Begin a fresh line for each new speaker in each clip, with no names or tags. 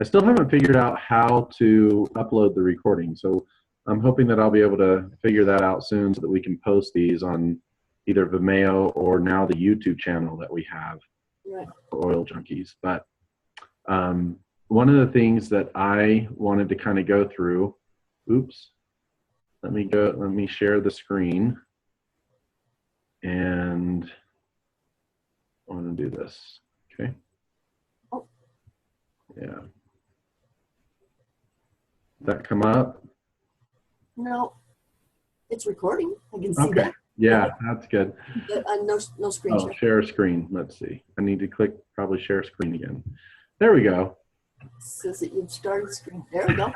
I still haven't figured out how to upload the recording. So I'm hoping that I'll be able to figure that out soon so that we can post these on either Vimeo or now the YouTube channel that we have for Oil Junkies. But one of the things that I wanted to kind of go through, oops, let me share the screen, and I want to do this, okay?
Oh.
Yeah. Did that come up?
No, it's recording. I can see that.
Yeah, that's good.
But no screen share.
Share screen. Let's see. I need to click probably share screen again. There we go.
It says that you've started screen. There we go.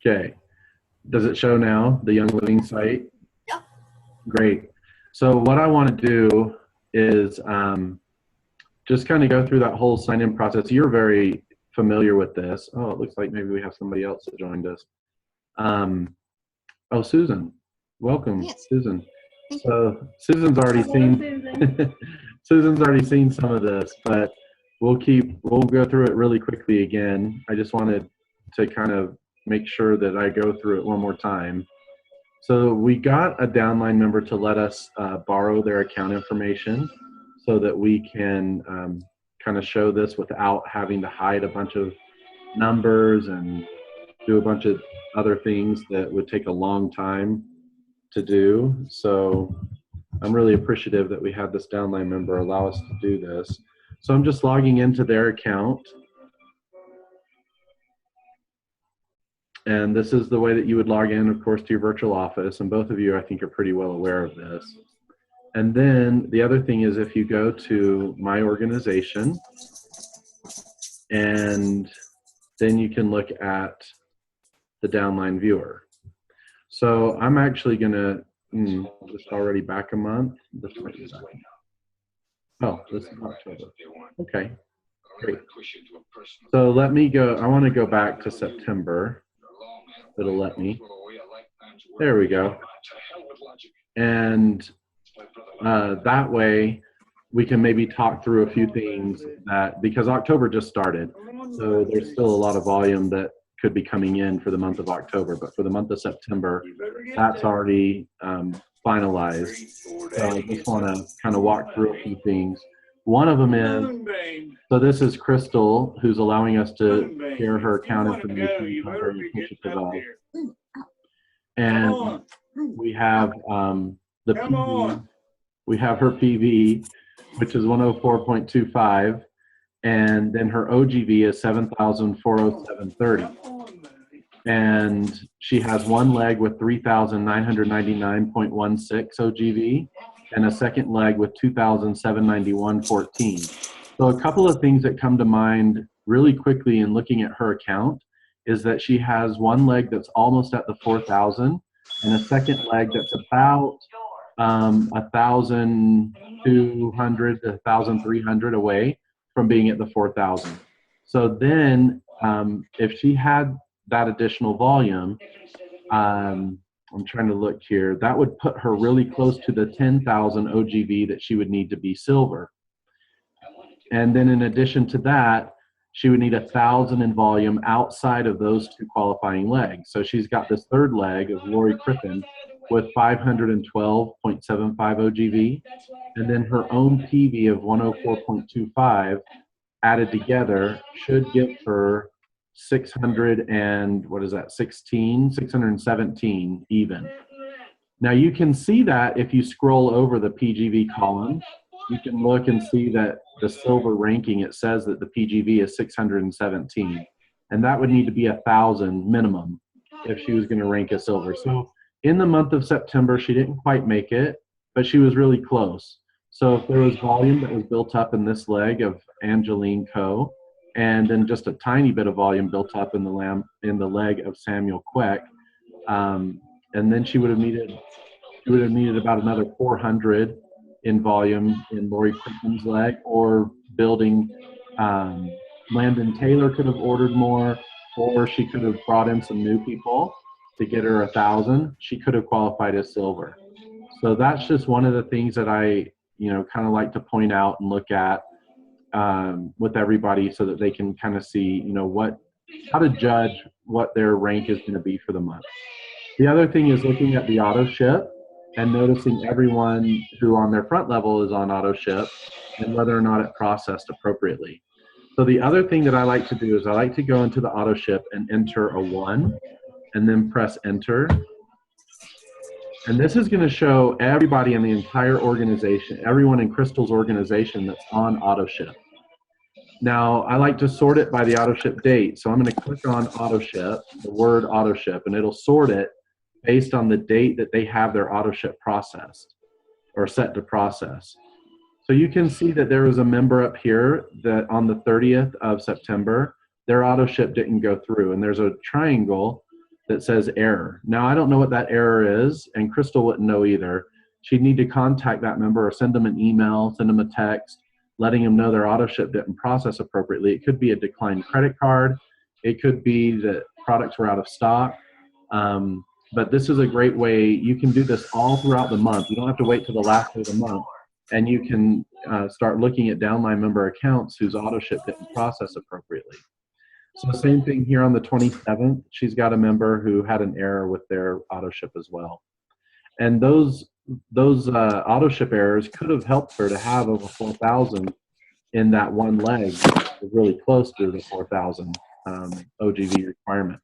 Okay. Does it show now, the Young Living site?
Yeah.
Great. So what I want to do is just kind of go through that whole sign-in process. You're very familiar with this. Oh, it looks like maybe we have somebody else that joined us. Oh, Susan. Welcome,
yes.
Susan. So Susan's already seen Susan's already seen some of this, but we'll go through it really quickly again. I just wanted to kind of make sure that I go through it one more time. So we got a downline member to let us borrow their account information so that we can kind of show this without having to hide a bunch of numbers and do a bunch of other things that would take a long time to do. So I'm really appreciative that we had this downline member allow us to do this. So I'm just logging into their account. And this is the way that you would log in, of course, to your virtual office. And both of you, I think, are pretty well aware of this. And then the other thing is if you go to My Organization, and then you can look at the downline viewer. So I'm actually going to, just already back a month. This might be back. Oh, this is October. Okay, great. So let me go, I want to go back to September. It'll let me. There we go. And that way we can maybe talk through a few things that, because October just started, so there's still a lot of volume that could be coming in for the month of October, but for the month of September, that's already finalized. So I just want to kind of walk through a few things. One of them is, so this is Crystal, who's allowing us to share her account information. I'm very appreciative of. And we have the PV, we have her PV, which is 104.25, and then her OGV is 7,407.30. And she has one leg with 3,999.16 OGV and a second leg with 2,791.14. So a couple of things that come to mind really quickly in looking at her account is that she has one leg that's almost at the 4,000 and a second leg that's about 1,200 to 1,300 away from being at the 4,000. So then if she had that additional volume, I'm trying to look here, that would put her really close to the 10,000 OGV that she would need to be silver. And then in addition to that, she would need 1,000 in volume outside of those two qualifying legs. So she's got this third leg of Lori Crippen with 512.75 OGV, and then her own PV of 104.25 added together should give her 617 even. Now you can see that if you scroll over the PGV column, you can look and see that the silver ranking, it says that the PGV is 617, and that would need to be 1,000 minimum if she was going to rank as silver. So in the month of September, she didn't quite make it, but she was really close. So if there was volume that was built up in this leg of Angeline Coe, and then just a tiny bit of volume built up in the leg of Samuel Queck, and then she would have needed about another 400 in volume in Lori Crippen's leg, or building. Landon Taylor could have ordered more, or she could have brought in some new people to get her 1,000. She could have qualified as silver. So that's just one of the things that I, kind of like to point out and look at. with everybody so that they can kind of see, you know, how to judge what their rank is going to be for the month. The other thing is looking at the auto ship and noticing everyone who on their front level is on auto ship and whether or not it processed appropriately. So the other thing that I like to do is I like to go into the auto ship and enter a 1 and then press enter. And this is going to show everybody in the entire organization, everyone in Crystal's organization that's on auto ship. Now, I like to sort it by the auto ship date. So I'm going to click on auto ship, the word auto ship, and it'll sort it based on the date that they have their auto ship processed or set to process. So you can see that there was a member up here that on the 30th of September, their auto ship didn't go through. And there's a triangle that says error. Now, I don't know what that error is, and Crystal wouldn't know either. She'd need to contact that member or send them an email, send them a text, letting them know their auto ship didn't process appropriately. It could be a declined credit card. It could be that products were out of stock. But this is a great way. You can do this all throughout the month. You don't have to wait till the last day of the month. And you can start looking at downline member accounts whose auto ship didn't process appropriately. So the same thing here on the 27th. She's got a member who had an error with their auto ship as well. And those auto ship errors could have helped her to have over 4,000 in that one leg, really close to the 4,000 OGV requirement.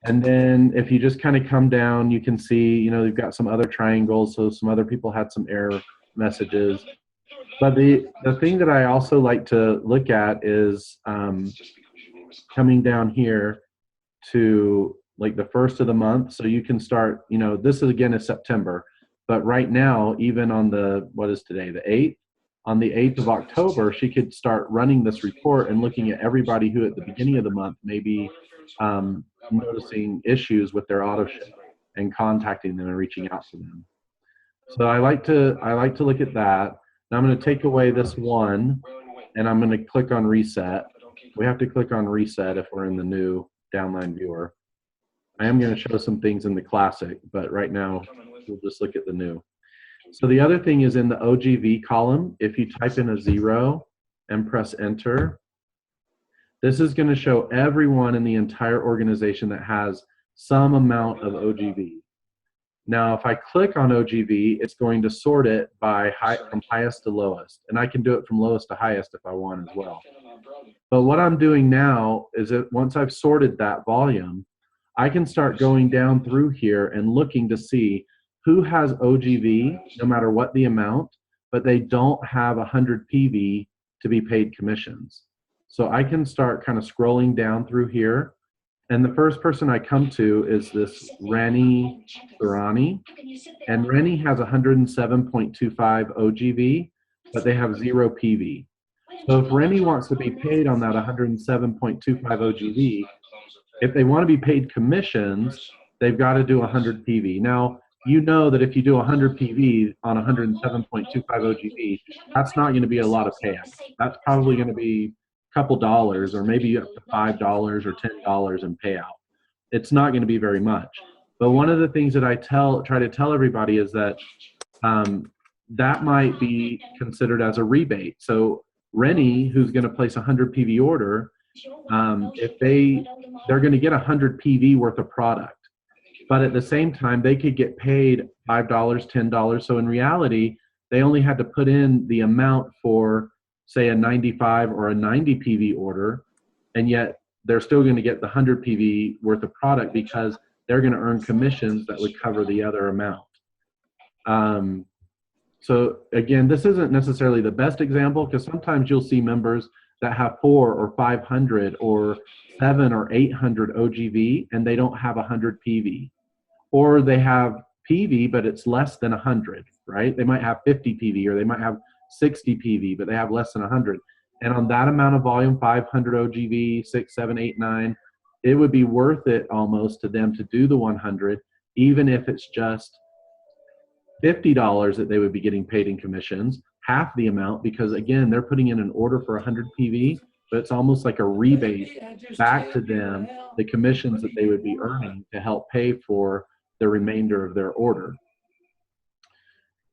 And then if you just kind of come down, you can see, you know, you've got some other triangles. So some other people had some error messages. But the thing that I also like to look at is coming down here to like the first of the month. So you can start, you know, this is again is September. But right now, even on the, what is today, the 8th? On the 8th of October, she could start running this report and looking at everybody who at the beginning of the month may be noticing issues with their auto ship and contacting them and reaching out to them. So I like to look at that. Now I'm going to take away this 1 and I'm going to click on reset. We have to click on reset if we're in the new downline viewer. I am going to show some things in the classic, but right now we'll just look at the new. So the other thing is in the OGV column, if you type in a 0 and press enter, this is going to show everyone in the entire organization that has some amount of OGV. Now, if I click on OGV, it's going to sort it by from highest to lowest. And I can do it from lowest to highest if I want as well. But what I'm doing now is that once I've sorted that volume, I can start going down through here and looking to see who has OGV, no matter what the amount, but they don't have 100 PV to be paid commissions. So I can start kind of scrolling down through here. And the first person I come to is this Rennie Surani. And Rennie has 107.25 OGV, but they have 0 PV. So if Rennie wants to be paid on that 107.25 OGV, if they want to be paid commissions, they've got to do 100 PV. Now, you know that if you do 100 PV on 107.25 OGV, that's not going to be a lot of payout. That's probably going to be a couple dollars or maybe up to $5 or $10 in payout. It's not going to be very much. But one of the things that I try to tell everybody is that that might be considered as a rebate. So Rennie, who's going to place a 100 PV order, if they're going to get 100 PV worth of product. But at the same time, they could get paid $5, $10. So in reality, they only had to put in the amount for, say, a 95 or a 90 PV order, and yet they're still going to get the 100 PV worth of product because they're going to earn commissions that would cover the other amount. So again, this isn't necessarily the best example because sometimes you'll see members that have 400 or 500 or 700 or 800 OGV and they don't have 100 PV. Or they have PV, but it's less than 100, right? They might have 50 PV or they might have 60 PV, but they have less than 100. And on that amount of volume, 500 OGV, 6, 7, 8, 9, it would be worth it almost to them to do the 100, even if it's just $50 that they would be getting paid in commissions, half the amount, because again, they're putting in an order for 100 PV, but it's almost like a rebate back to them, the commissions that they would be earning to help pay for the remainder of their order.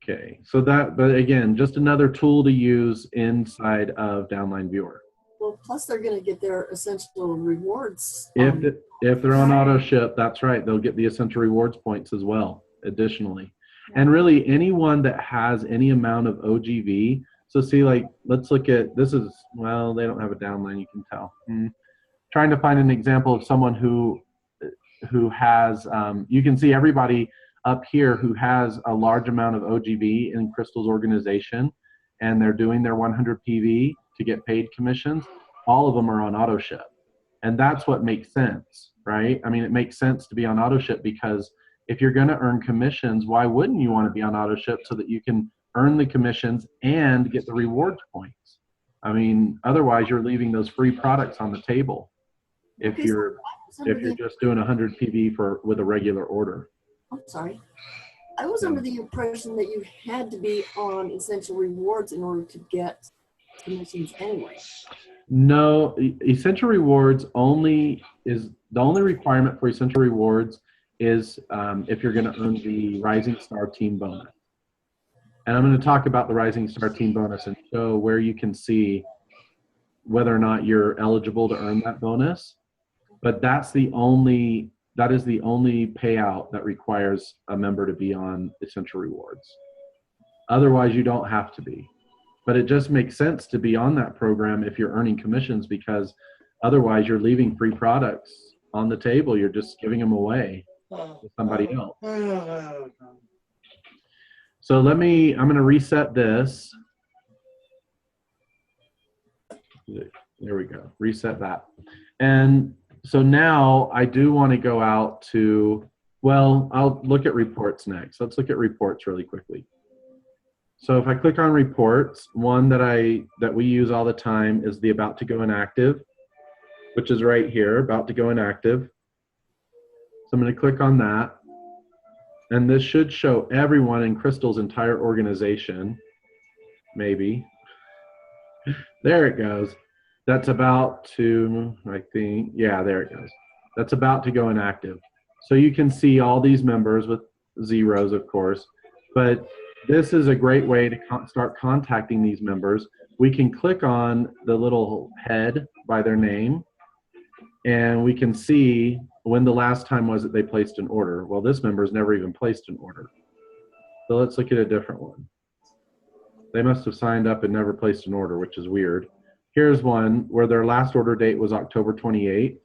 Okay, so that, but again, just another tool to use inside of Downline Viewer.
Well, plus they're going to get their essential rewards.
If they're on auto ship, that's right, they'll get the essential rewards points as well, additionally. And really anyone that has any amount of OGV, so see, like, let's look at, this is, well, they don't have a downline, you can tell. Trying to find an example of someone who has, you can see everybody up here who has a large amount of OGV in Crystal's organization, and they're doing their 100 PV to get paid commissions. All of them are on auto ship. And that's what makes sense, right? I mean, it makes sense to be on auto ship because if you're going to earn commissions, why wouldn't you want to be on auto ship so that you can earn the commissions and get the rewards points? I mean, otherwise you're leaving those free products on the table if you're just doing 100 PV with a regular order.
I'm sorry. I was under the impression that you had to be on essential rewards in order to get commissions anyway.
No, essential rewards only is the only requirement for essential rewards is if you're going to earn the Rising Star Team bonus. And I'm going to talk about the Rising Star Team bonus and show where you can see whether or not you're eligible to earn that bonus. But that is the only payout that requires a member to be on essential rewards. Otherwise, you don't have to be. But it just makes sense to be on that program if you're earning commissions, because otherwise you're leaving free products on the table. You're just giving them away to somebody else. So I'm going to reset this. There we go. Reset that. And so now I do want to go out to, well, I'll look at reports next. Let's look at reports really quickly. So if I click on reports, one that we use all the time is the about to go inactive, which is right here, about to go inactive. So I'm going to click on that. And this should show everyone in Crystal's entire organization, maybe. There it goes. That's about to, I think, yeah, there it goes. That's about to go inactive. So you can see all these members with zeros, of course, but this is a great way to start contacting these members. We can click on the little head by their name, and we can see when the last time was that they placed an order. Well, this member's never even placed an order. So let's look at a different one. They must have signed up and never placed an order, which is weird. Here's one where their last order date was October 28th.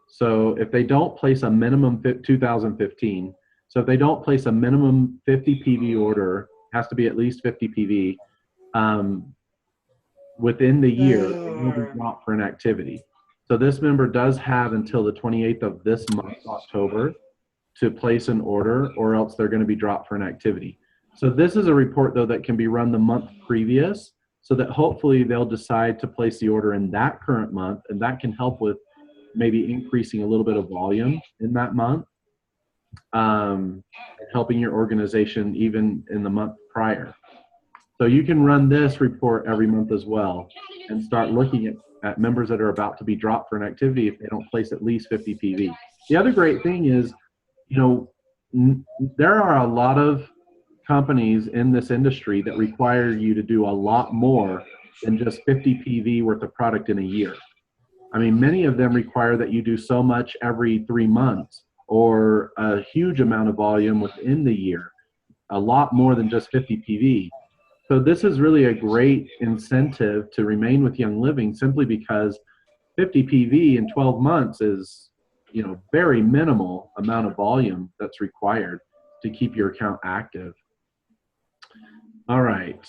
So if they don't place a minimum 2015, so if they don't place a minimum 50 PV order, has to be at least 50 PV, within the year, it will be dropped for inactivity. So this member does have until the 28th of this month, October, to place an order, or else they're going to be dropped for inactivity. So this is a report, though, that can be run the month previous, so that hopefully they'll decide to place the order in that current month, and that can help with maybe increasing a little bit of volume in that month, helping your organization even in the month prior. So you can run this report every month as well and start looking at members that are about to be dropped for inactivity if they don't place at least 50 PV. The other great thing is, you know, there are a lot of companies in this industry that require you to do a lot more than just 50 PV worth of product in a year. I mean, many of them require that you do so much every 3 months or a huge amount of volume within the year, a lot more than just 50 PV. So this is really a great incentive to remain with Young Living, simply because 50 PV in 12 months is, you know, very minimal amount of volume that's required to keep your account active. All right,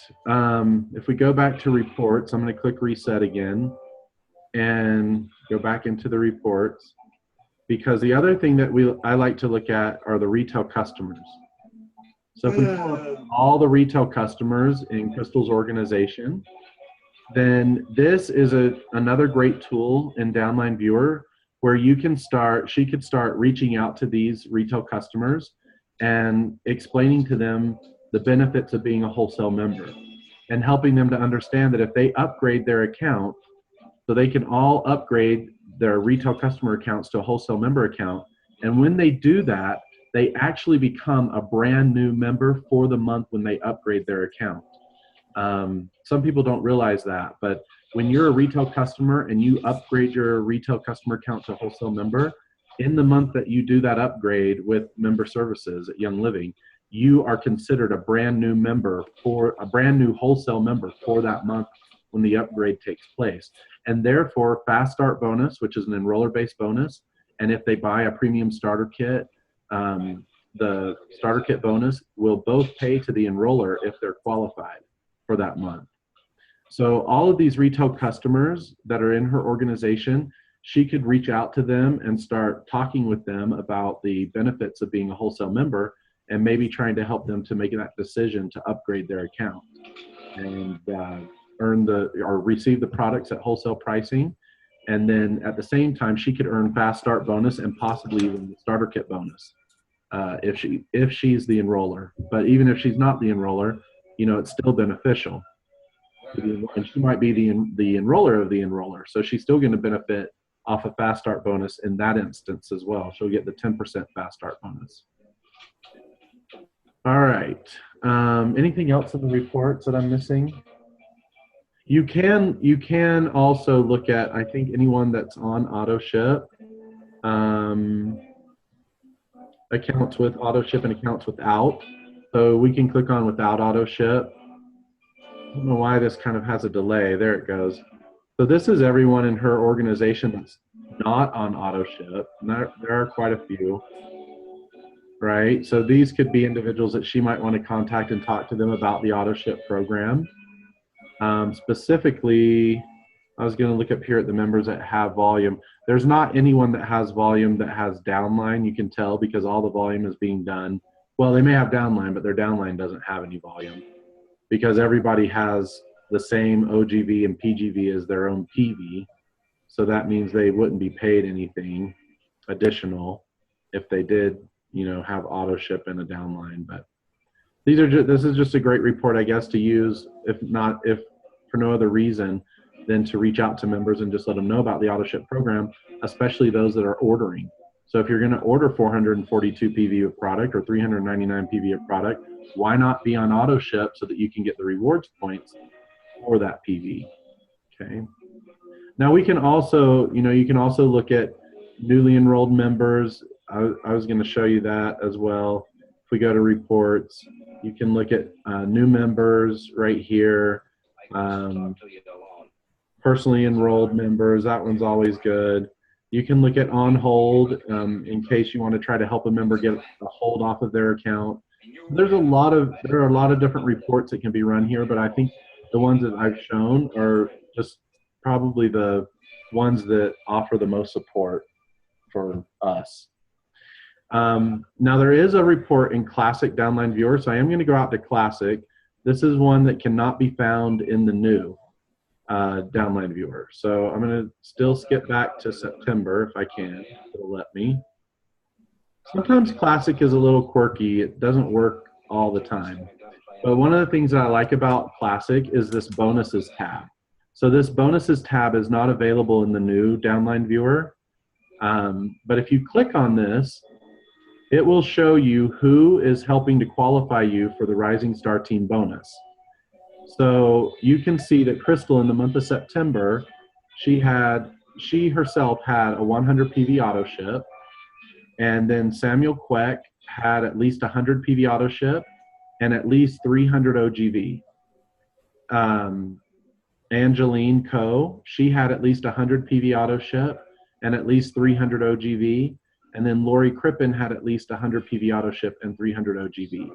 if we go back to reports, I'm going to click reset again and go back into the reports, because the other thing that I like to look at are the retail customers. So if we pull up all the retail customers in Crystal's organization, then this is another great tool in Downline Viewer where she could start reaching out to these retail customers and explaining to them the benefits of being a wholesale member and helping them to understand that if they upgrade their account, so they can all upgrade their retail customer accounts to a wholesale member account. And when they do that, they actually become a brand new member for the month when they upgrade their account. Some people don't realize that, but when you're a retail customer and you upgrade your retail customer account to wholesale member, in the month that you do that upgrade with member services at Young Living, you are considered a brand new member, for a brand new wholesale member for that month when the upgrade takes place. And therefore, Fast Start bonus, which is an enroller-based bonus, and if they buy a premium starter kit, the starter kit bonus will both pay to the enroller if they're qualified for that month. So all of these retail customers that are in her organization, she could reach out to them and start talking with them about the benefits of being a wholesale member, and maybe trying to help them to make that decision to upgrade their account and receive the products at wholesale pricing. And then at the same time, she could earn Fast Start bonus and possibly even the starter kit bonus if she's the enroller. But even if she's not the enroller, you know, it's still beneficial. And she might be the enroller of the enroller, so she's still going to benefit off a Fast Start bonus in that instance as well. She'll get the 10% Fast Start bonus. All right. Anything else in the reports that I'm missing? You can also look at, I think, anyone that's on auto ship, accounts with auto ship and accounts without. So we can click on without auto ship. I don't know why this kind of has a delay. There it goes. So this is everyone in her organization that's not on auto ship. There are quite a few, right? So these could be individuals that she might want to contact and talk to them about the auto ship program. Specifically, I was going to look up here at the members that have volume. There's not anyone that has volume that has downline. You can tell because all the volume is being done. Well, they may have downline, but their downline doesn't have any volume because everybody has the same OGV and PGV as their own PV. So that means they wouldn't be paid anything additional if they did, you know, have auto ship and a downline. But this is just a great report, I guess, to use if for no other reason than to reach out to members and just let them know about the auto ship program, especially those that are ordering. So if you're going to order 442 PV of product or 399 PV of product, why not be on auto ship so that you can get the rewards points for that PV? Okay. Now we can also, you can also look at newly enrolled members. I was going to show you that as well. If we go to reports, you can look at new members right here. Personally enrolled members, that one's always good. You can look at on hold in case you want to try to help a member get a hold off of their account. There are a lot of different reports that can be run here, but I think the ones that I've shown are just probably the ones that offer the most support for us. Now there is a report in Classic Downline Viewer, so I am going to go out to Classic. This is one that cannot be found in the new Downline Viewer. So I'm going to still skip back to September if I can. It'll let me. Sometimes Classic is a little quirky. It doesn't work all the time. But one of the things that I like about Classic is this Bonuses tab. So this Bonuses tab is not available in the new Downline Viewer. But if you click on this, it will show you who is helping to qualify you for the Rising Star Team bonus. So you can see that Crystal in the month of September, she herself had a 100 PV auto ship, and then Samuel Queck had at least 100 PV auto ship and at least 300 OGV. Angeline Coe, she had at least 100 PV auto ship and at least 300 OGV. And then Lori Crippen had at least 100 PV auto ship and 300 OGV.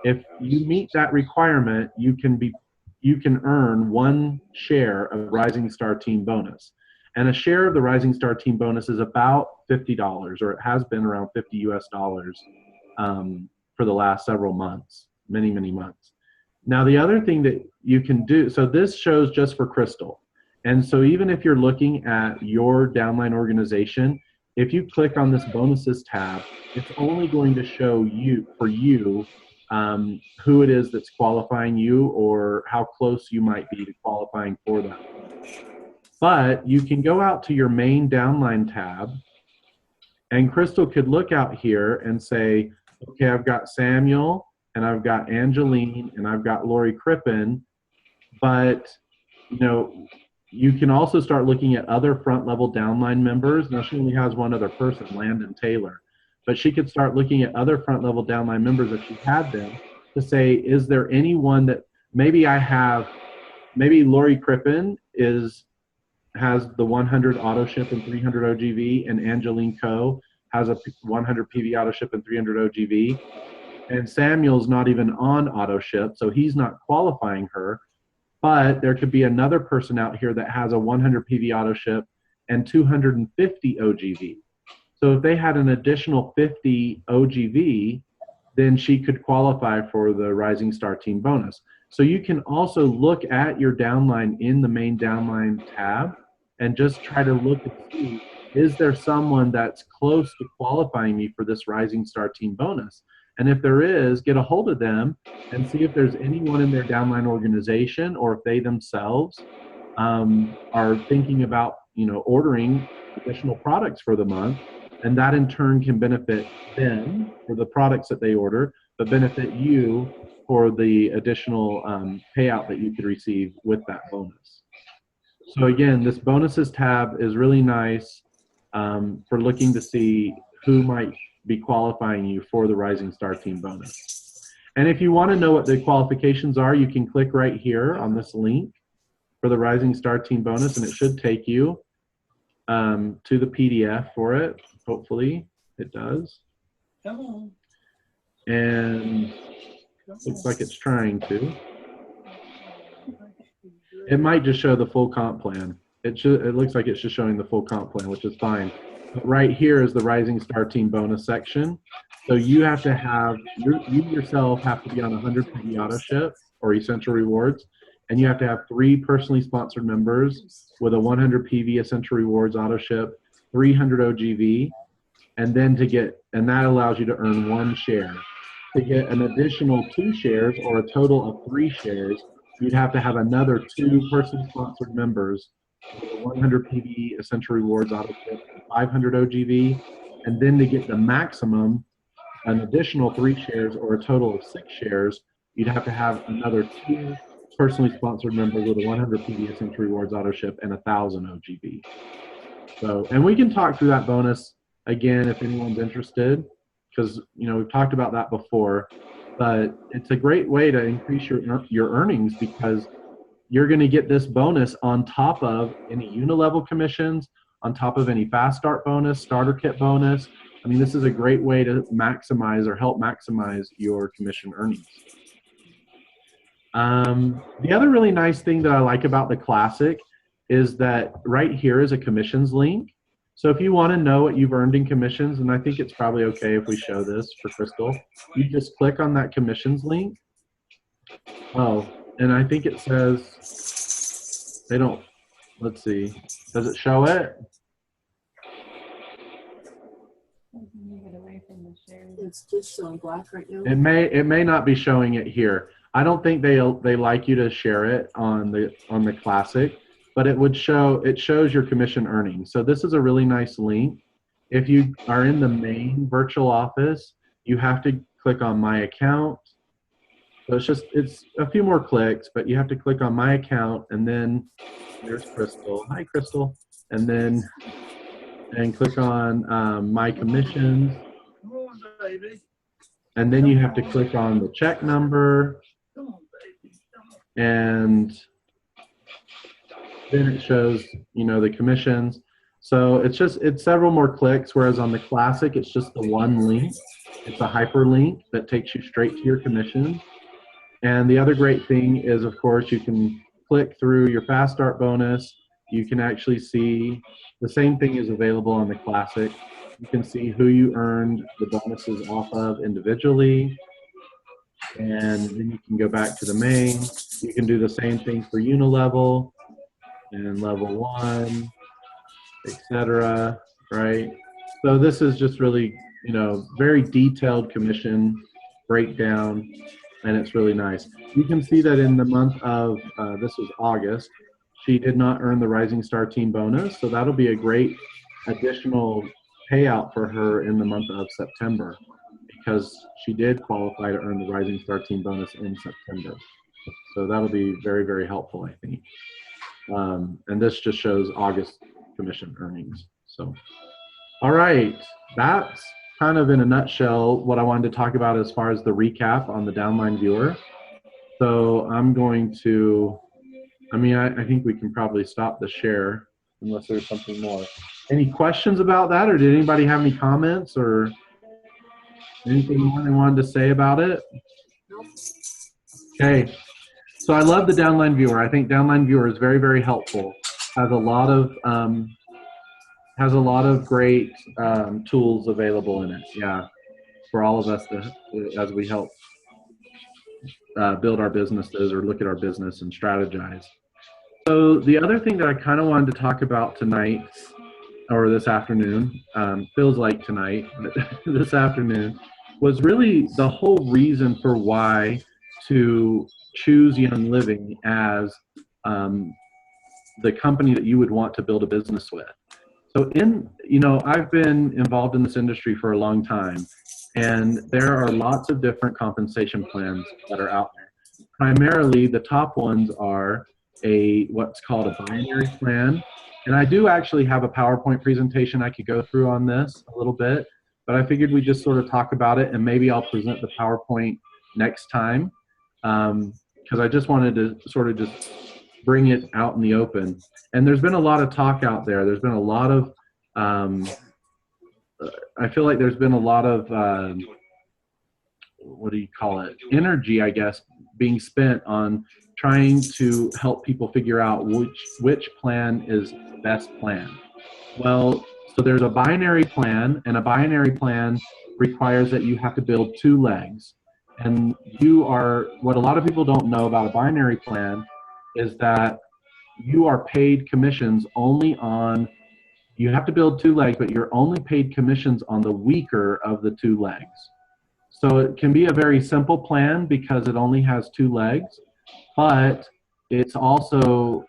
If you meet that requirement, you can earn one share of Rising Star Team bonus. And a share of the Rising Star Team bonus is about $50, or it has been around $50 US for the last several months, many months. Now the other thing that you can do, so this shows just for Crystal. And so even if you're looking at your downline organization, if you click on this Bonuses tab, it's only going to show you, for you, who it is that's qualifying you or how close you might be to qualifying for that. But you can go out to your main downline tab And Crystal could look out here and say, okay, I've got Samuel, and I've got Angeline, and I've got Lori Crippen, but, you know, you can also start looking at other front level downline members. Now, she only has one other person, Landon Taylor, but she could start looking at other front level downline members if she had them to say, is there anyone that maybe I have, maybe Lori Crippen has the 100 auto ship and 300 OGV, and Angeline Coe has a 100 PV auto ship and 300 OGV, and Samuel's not even on auto ship, so he's not qualifying her. But there could be another person out here that has a 100 PV auto ship and 250 OGV. So if they had an additional 50 OGV, then she could qualify for the Rising Star Team bonus. So you can also look at your downline in the main downline tab and just try to look and see, is there someone that's close to qualifying me for this Rising Star Team bonus? And if there is, get a hold of them and see if there's anyone in their downline organization, or if they themselves are thinking about, you know, ordering additional products for the month, and that in turn can benefit them for the products that they order, but benefit you for the additional payout that you could receive with that bonus. So again, this bonuses tab is really nice for looking to see who might be qualifying you for the Rising Star Team bonus. And if you want to know what the qualifications are, you can click right here on this link for the Rising Star Team bonus, and it should take you to the PDF for it. Hopefully it does. And looks like it's trying to. It might just show the full comp plan. It looks like it's just showing the full comp plan, which is fine. But right here is the Rising Star Team bonus section. So you have to have, you yourself have to be on 100 PV auto ship or Essential Rewards, and you have to have 3 personally sponsored members with a 100 PV Essential Rewards auto ship, 300 OGV, and then that allows you to earn 1 share. To get an additional 2 shares or a total of 3 shares, you'd have to have another 2 personally sponsored members with a 100 PV Essential Rewards auto ship, 500 OGV, and then to get the maximum, an additional 3 shares or a total of 6 shares, you'd have to have another 2 personally sponsored members with a 100 PV Essential Rewards auto ship and 1,000 OGV. So, and we can talk through that bonus again if anyone's interested, because, you know, we've talked about that before, but it's a great way to increase your earnings, because you're going to get this bonus on top of any unilevel commissions, on top of any fast start bonus, starter kit bonus. I mean, this is a great way to maximize or help maximize your commission earnings. The other really nice thing that I like about the Classic is that right here is a commissions link. So if you want to know what you've earned in commissions, and I think it's probably okay if we show this for Crystal, you just click on that commissions link. Oh, and I think it says, they don't, let's see, does it show it?
It's just showing black right now.
It may not be showing it here. I don't think they like you to share it on the Classic, but it shows your commission earnings. So this is a really nice link. If you are in the main virtual office, you have to click on My Account. So it's a few more clicks, but you have to click on My Account, and then there's Crystal. Hi, Crystal. And click on My Commissions. And then you have to click on the check number, and then it shows, you know, the commissions. So it's several more clicks, whereas on the Classic, it's just the one link. It's a hyperlink that takes you straight to your commission. And the other great thing is, of course, you can click through your Fast Start bonus. You can actually see the same thing is available on the Classic. You can see who you earned the bonuses off of individually. And then you can go back to the main. You can do the same thing for Unilevel and Level 1, etc. Right? So this is just really, you know, very detailed commission breakdown, and it's really nice. You can see that in the month of, this was August, she did not earn the Rising Star Team bonus, so that'll be a great additional payout for her in the month of September because she did qualify to earn the Rising Star Team bonus in September. So that'll be very, very helpful, I think. And this just shows August commission earnings. So, all right, that's kind of in a nutshell what I wanted to talk about as far as the recap on the Downline Viewer. So I'm going to, I think we can probably stop the share unless there's something more. Any questions about that, or did anybody have any comments or anything more they wanted to say about it? Okay, so I love the Downline Viewer. I think Downline Viewer is very, very helpful. Has a lot of great tools available in it. Yeah, for all of us as we help build our businesses or look at our business and strategize. So the other thing that I kind of wanted to talk about tonight or this afternoon, feels like tonight, but this afternoon, was really the whole reason for why to choose Young Living as the company that you would want to build a business with. So I've been involved in this industry for a long time, and there are lots of different compensation plans that are out there. Primarily, the top ones are what's called a binary plan. And I do actually have a PowerPoint presentation I could go through on this a little bit, but I figured we'd just sort of talk about it, and maybe I'll present the PowerPoint next time, because I just wanted to sort of just bring it out in the open. And there's been a lot of talk out there. There's been a lot of, I feel like there's been a lot of, what do you call it, energy, I guess, being spent on trying to help people figure out which plan is best plan. Well, so there's a binary plan, and a binary plan requires that you have to build 2 legs. And what a lot of people don't know about a binary plan is that you are paid commissions only on, you have to build 2 legs, but you're only paid commissions on the weaker of the 2 legs. So it can be a very simple plan because it only has 2 legs, but it's also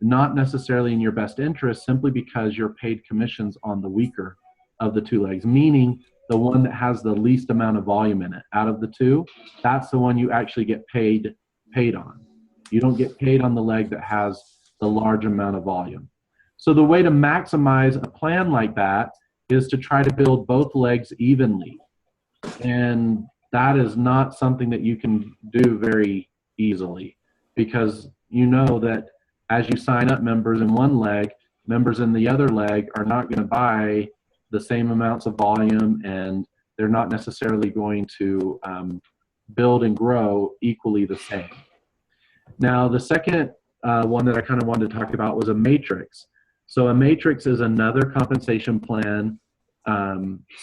not necessarily in your best interest simply because you're paid commissions on the weaker of the 2 legs, meaning the one that has the least amount of volume in it. Out of the 2, that's the one you actually get paid on. You don't get paid on the leg that has the large amount of volume. So the way to maximize a plan like that is to try to build both legs evenly. And that is not something that you can do very easily, because you know that as you sign up members in one leg, members in the other leg are not going to buy the same amounts of volume, and they're not necessarily going to build and grow equally the same. Now, the second one that I kind of wanted to talk about was a matrix. So a matrix is another compensation plan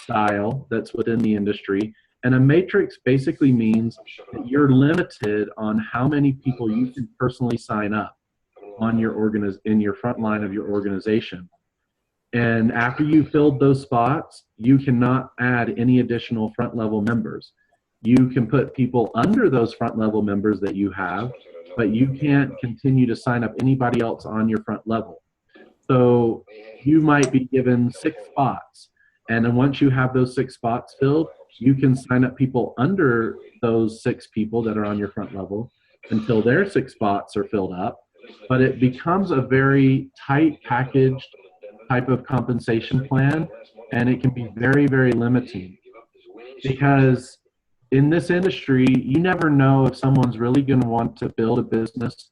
style that's within the industry. And a matrix basically means that you're limited on how many people you can personally sign up on in your front line of your organization. And after you filled those spots, you cannot add any additional front level members. You can put people under those front level members that you have, but you can't continue to sign up anybody else on your front level. So you might be given 6 spots. And then once you have those 6 spots filled, you can sign up people under those 6 people that are on your front level until their 6 spots are filled up. But it becomes a very tight packaged type of compensation plan, and it can be very, very limiting, because in this industry, you never know if someone's really going to want to build a business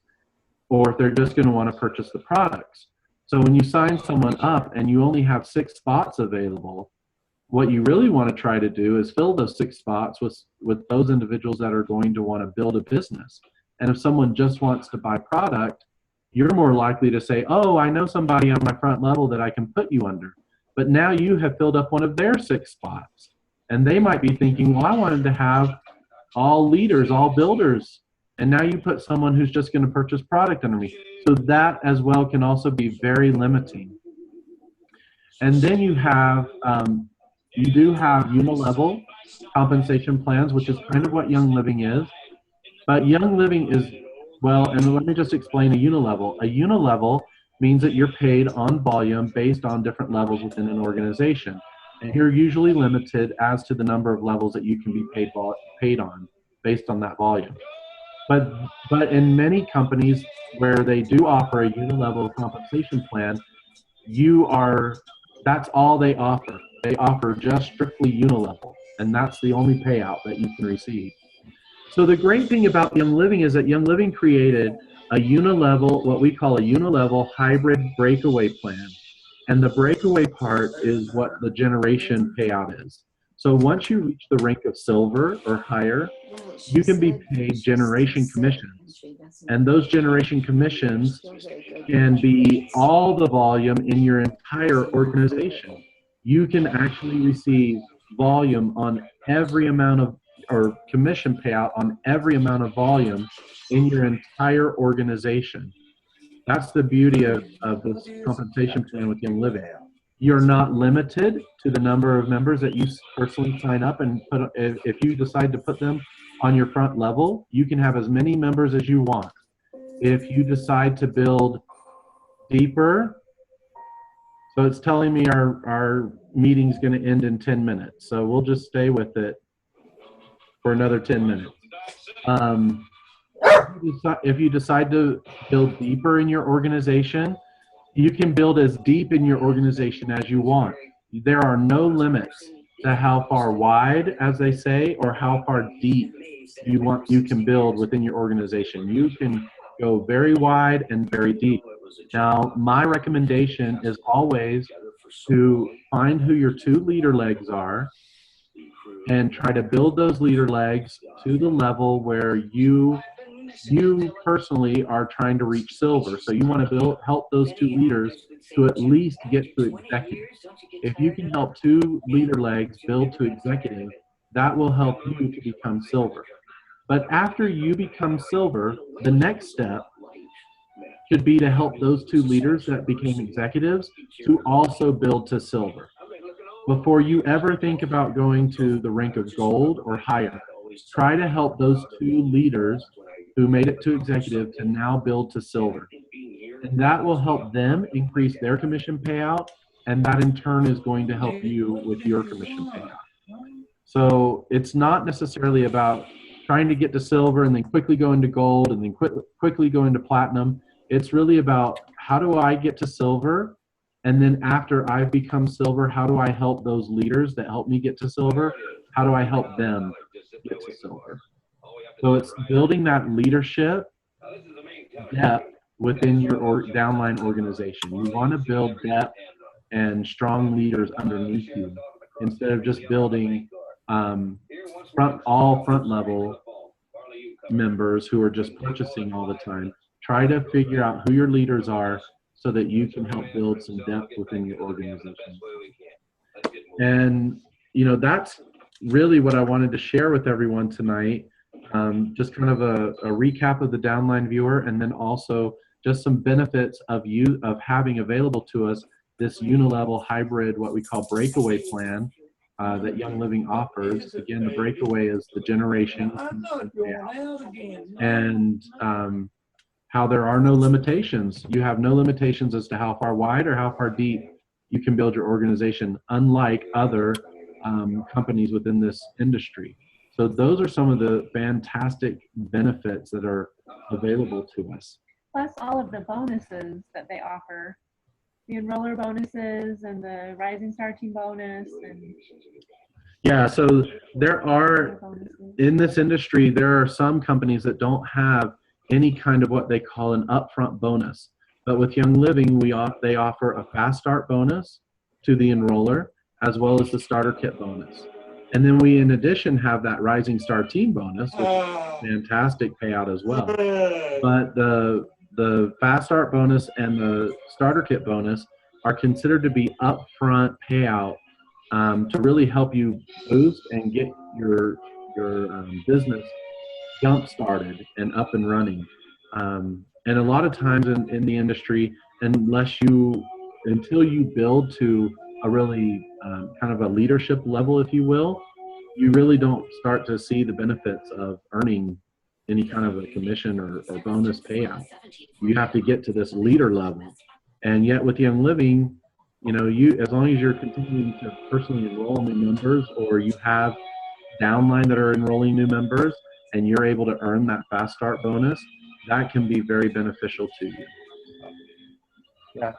or if they're just going to want to purchase the products. So when you sign someone up and you only have 6 spots available, what you really want to try to do is fill those 6 spots with those individuals that are going to want to build a business. And if someone just wants to buy product, you're more likely to say, oh, I know somebody on my front level that I can put you under. But now you have filled up one of their 6 spots. And they might be thinking, well, I wanted to have all leaders, all builders. And now you put someone who's just going to purchase product under me. So that as well can also be very limiting. And then you have, you do have unilevel compensation plans, which is kind of what Young Living is. But Young Living is, well, and let me just explain a unilevel. A unilevel means that you're paid on volume based on different levels within an organization. And you're usually limited as to the number of levels that you can be paid on based on that volume. But in many companies where they do offer a unilevel compensation plan, that's all they offer. They offer just strictly unilevel, and that's the only payout that you can receive. So the great thing about Young Living is that Young Living created a unilevel, what we call a unilevel hybrid breakaway plan. And the breakaway part is what the generation payout is. So once you reach the rank of silver or higher, you can be paid generation commissions. And those generation commissions can be all the volume in your entire organization. You can actually receive volume on every amount of, or commission payout on every amount of volume in your entire organization. That's the beauty of this compensation plan with Young Living. You're not limited to the number of members that you personally sign up, and if you decide to put them on your front level, you can have as many members as you want. If you decide to build deeper, so it's telling me our meeting's going to end in 10 minutes, so we'll just stay with it for another 10 minutes. If you decide to build deeper in your organization, you can build as deep in your organization as you want. There are no limits to how far wide, as they say, or how far deep you can build within your organization. You can go very wide and very deep. Now, my recommendation is always to find who your two leader legs are and try to build those leader legs to the level where you personally are trying to reach silver. So you want to help those two leaders to at least get to executive. If you can help two leader legs build to executive, that will help you to become silver. But after you become silver, the next step should be to help those two leaders that became executives to also build to silver. Before you ever think about going to the rank of gold or higher, try to help those two leaders who made it to executive to now build to silver. And that will help them increase their commission payout, and that in turn is going to help you with your commission payout. So it's not necessarily about trying to get to silver and then quickly go into gold and then quickly go into platinum. It's really about, how do I get to silver? And then after I've become silver, how do I help those leaders that help me get to silver? How do I help them get to silver? So it's building that leadership depth within your downline organization. You want to build depth and strong leaders underneath you instead of just building all front level members who are just purchasing all the time. Try to figure out who your leaders are so that you can help build some depth within your organization. And that's really what I wanted to share with everyone tonight. Just kind of a recap of the Downline Viewer, and then also just some benefits of having available to us this unilevel hybrid, what we call breakaway plan that Young Living offers. Again, the breakaway is the generation and how there are no limitations. You have no limitations as to how far wide or how far deep you can build your organization, unlike other companies within this industry. So those are some of the fantastic benefits that are available to us.
Plus all of the bonuses that they offer, the enroller bonuses and the Rising Star Team bonus.
Yeah, so there are, in this industry, there are some companies that don't have any kind of what they call an upfront bonus. But with Young Living, they offer a fast start bonus to the enroller, as well as the starter kit bonus. And then we, in addition, have that Rising Star Team bonus, which is a fantastic payout as well. But the fast start bonus and the starter kit bonus are considered to be upfront payout to really help you boost and get your business jump started and up and running. And a lot of times in the industry, until you build to a really kind of a leadership level, if you will, you really don't start to see the benefits of earning any kind of a commission or bonus payout. You have to get to this leader level. And yet with Young Living, you know, as long as you're continuing to personally enroll new members, or you have downline that are enrolling new members and you're able to earn that fast start bonus, that can be very beneficial to you. Yeah.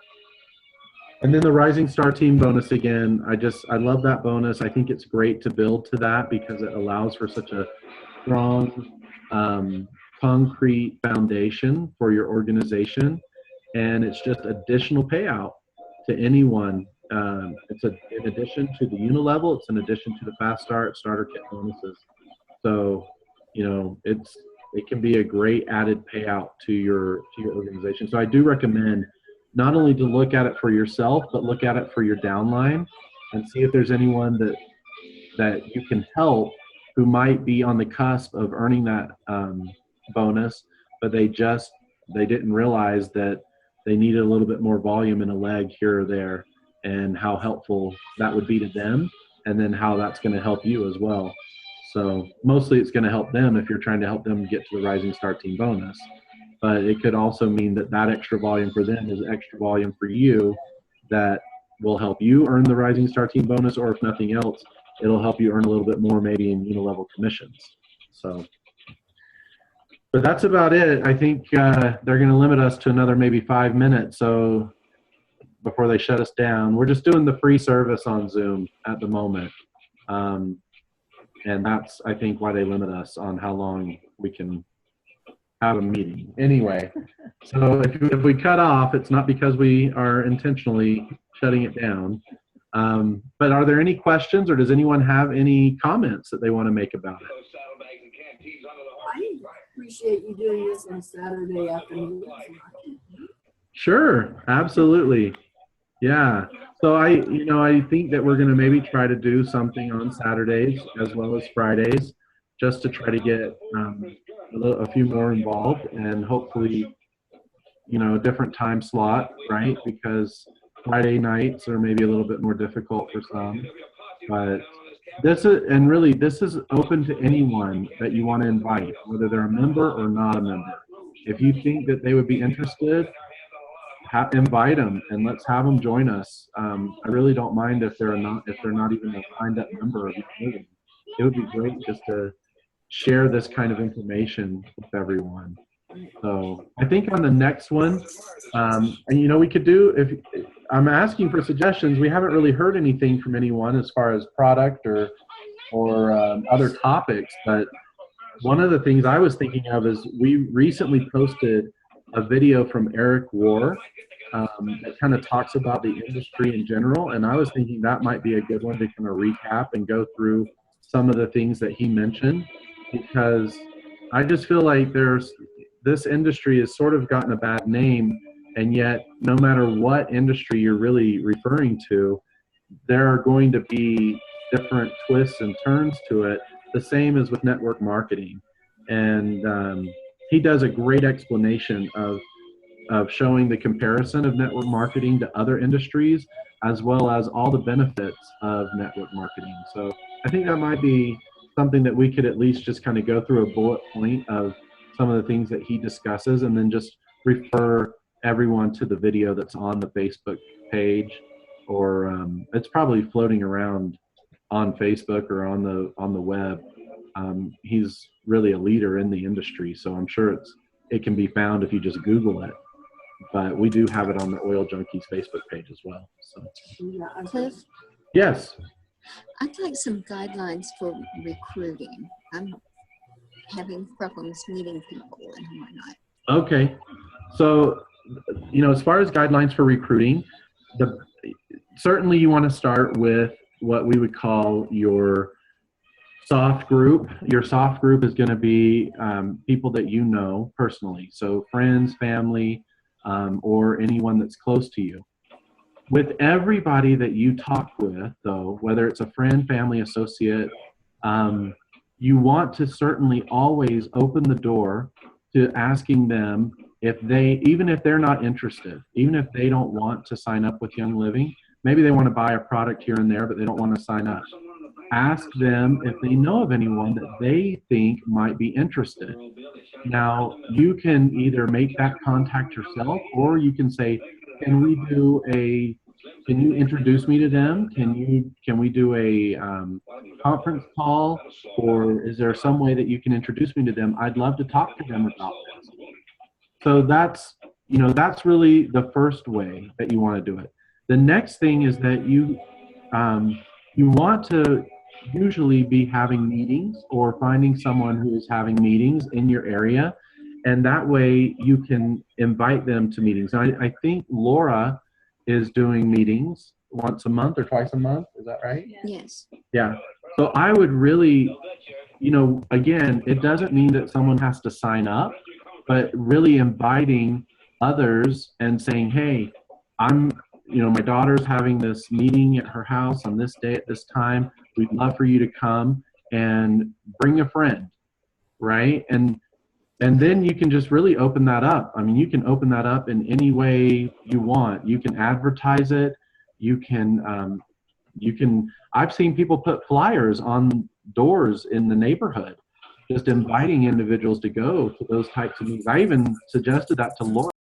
And then the Rising Star Team bonus, again, I love that bonus. I think it's great to build to that because it allows for such a strong, concrete foundation for your organization. And it's just additional payout to anyone. It's in addition to the unilevel, it's in addition to the fast start, starter kit bonuses. So, you know, it can be a great added payout to your organization. So I do recommend not only to look at it for yourself, but look at it for your downline and see if there's anyone that you can help who might be on the cusp of earning that bonus, but they didn't realize that they needed a little bit more volume in a leg here or there, and how helpful that would be to them, and then how that's going to help you as well. So mostly it's going to help them if you're trying to help them get to the Rising Star Team bonus. But it could also mean that extra volume for them is extra volume for you that will help you earn the Rising Star Team bonus, or if nothing else, it'll help you earn a little bit more maybe in unilevel commissions. So, but that's about it. I think they're going to limit us to another maybe 5 minutes. So before they shut us down, we're just doing the free service on Zoom at the moment. And that's, I think, why they limit us on how long we can have a meeting. Anyway, so if we cut off, it's not because we are intentionally shutting it down. But are there any questions, or does anyone have any comments that they want to make about it?
I appreciate you doing this on Saturday afternoon.
Sure, absolutely. Yeah. So I think that we're going to maybe try to do something on Saturdays as well as Fridays, just to try to get a few more involved, and hopefully, you know, a different time slot, right? Because Friday nights are maybe a little bit more difficult for some. But this is open to anyone that you want to invite, whether they're a member or not a member. If you think that they would be interested, invite them and let's have them join us. I really don't mind if they're not even a signed up member of Young Living. It would be great just to share this kind of information with everyone. So I think on the next one, and you know, we could do, if I'm asking for suggestions, we haven't really heard anything from anyone as far as product or other topics, but one of the things I was thinking of is we recently posted a video from Eric War that kind of talks about the industry in general, and I was thinking that might be a good one to kind of recap and go through some of the things that he mentioned, because I just feel like this industry has sort of gotten a bad name, and yet no matter what industry you're really referring to, there are going to be different twists and turns to it, the same as with network marketing. And he does a great explanation of showing the comparison of network marketing to other industries, as well as all the benefits of network marketing. So I think that might be something that we could at least just kind of go through a bullet point of some of the things that he discusses, and then just refer everyone to the video that's on the Facebook page, or it's probably floating around on Facebook or on the web. He's really a leader in the industry, so I'm sure it can be found if you just Google it. But we do have it on the Oil Junkies Facebook page as well. So.
Cliff,
Yes.
I'd like some guidelines for recruiting. I'm having problems meeting people and whatnot.
Okay. So, you know, as far as guidelines for recruiting, certainly you want to start with what we would call your soft group. Your soft group is going to be people that you know personally. So friends, family, or anyone that's close to you. With everybody that you talk with, though, whether it's a friend, family, associate, you want to certainly always open the door to asking them even if they're not interested, even if they don't want to sign up with Young Living, maybe they want to buy a product here and there, but they don't want to sign up. Ask them if they know of anyone that they think might be interested. Now, you can either make that contact yourself, or you can say, can we do can you introduce me to them? Can we do a conference call, or is there some way that you can introduce me to them? I'd love to talk to them about this. So that's really the first way that you want to do it. The next thing is that you want to usually be having meetings or finding someone who is having meetings in your area, and that way you can invite them to meetings. I think Laura is doing meetings once a month or twice a month. Is that right?
Yes.
Yeah. So I would really, again, it doesn't mean that someone has to sign up, but really inviting others and saying, hey, my daughter's having this meeting at her house on this day at this time. We'd love for you to come and bring a friend, right? And then you can just really open that up. I mean, you can open that up in any way you want. You can advertise it. You can, I've seen people put flyers on doors in the neighborhood, just inviting individuals to go to those types of meetings. I even suggested that to Laura.